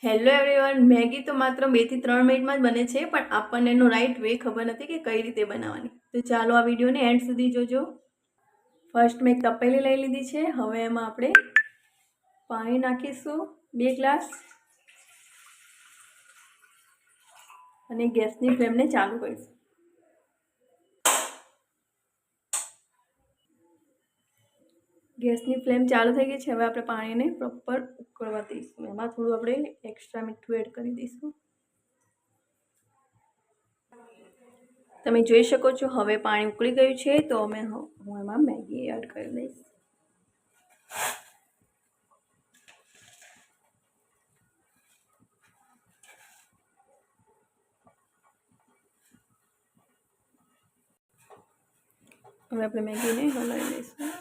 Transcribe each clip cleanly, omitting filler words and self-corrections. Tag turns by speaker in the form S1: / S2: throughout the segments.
S1: Hello everyone, Maggi તો માત્ર 2 થી 3 મિનિટમાં જ બને છે, પણ આપણને એનો રાઈટ વે ખબર નથી કે કઈ રીતે બનાવવાની. તો ચાલો આ વિડીયોને એન્ડ સુધી જોજો. ફર્સ્ટ મેં તપેલી લઈ લીધી છે. હવે એમાં આપણે પાણી નાખીશું 2 ગ્લાસ અને ગેસની ફ્લેમને ચાલુ કરીશું. ગેસની ફ્લેમ ચાલુ થઈ ગઈ છે. હવે આપણે પાણીને પ્રોપર ઉકળવા દઈશું. એમાં થોડું આપણે એક્સ્ટ્રા મીઠું એડ કરી દઈશું. તમે જોઈ શકો છો હવે પાણી ઉકળી ગયું છે. તો હું એમાં મેગી એડ કરી દઈશ. હવે આપણે મેગીને હલાવી દઈશું.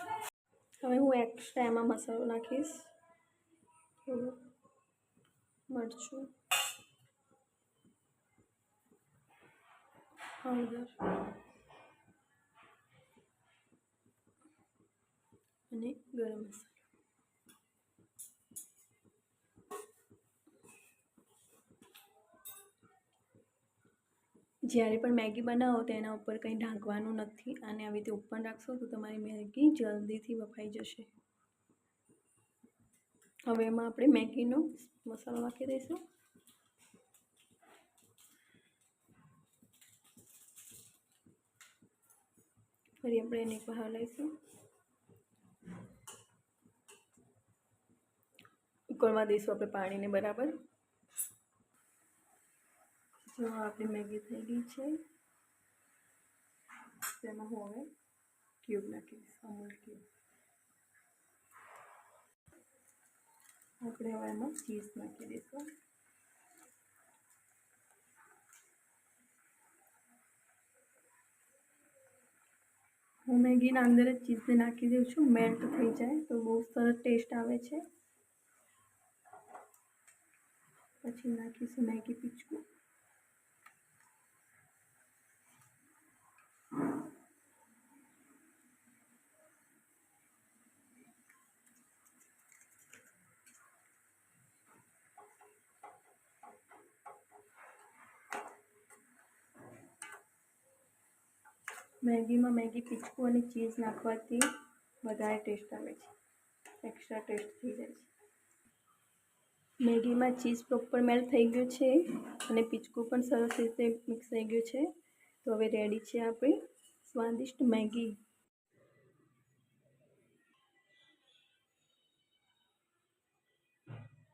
S1: હવે હું એક્સ્ટ્રા એમાં મસાલો નાખીશ. થોડું મરચું, હળદર અને ગરમ મસાલો. જ્યારે પણ મેગી બનાવો તો એના ઉપર કંઈ ઢાંકવાનું નથી, અને આવી રીતે ઉપર રાખશો તો તમારી મેગી જલ્દીથી બફાઈ જશે. હવે એમાં આપણે મેગીનો મસાલો નાખી દઈશું. ફરી આપણે એને એક વાર હલાવીશું. ઉકળવા દઈશું આપણે પાણીને બરાબર. જો આપણી મેગી થઈ ગઈ છે. તેમાં હું હવે ક્યુબ નાખી દઈશું, અમૂલ ક્યુબ. આપણે હવે એમાં ચીઝ નાખી દઈશું. હું મેગીના અંદર જ ચીઝને નાખી દઉં છું, મેલ્ટ થઈ જાય તો બહુ સરસ ટેસ્ટ આવે છે. પછી નાખીશું મેગી પીચકું. મેગીમાં મેગી પીચકું અને ચીઝ નાખવાથી વધારે ટેસ્ટ આવે છે, એક્સ્ટ્રા ટેસ્ટ થઈ જાય છે. મેગીમાં ચીઝ પ્રોપર મેલ્ટ થઈ ગયું છે અને પીચકું પણ સરસ રીતે મિક્સ થઈ ગયું છે. તો હવે રેડી છે આપણી સ્વાદિષ્ટ મેગી.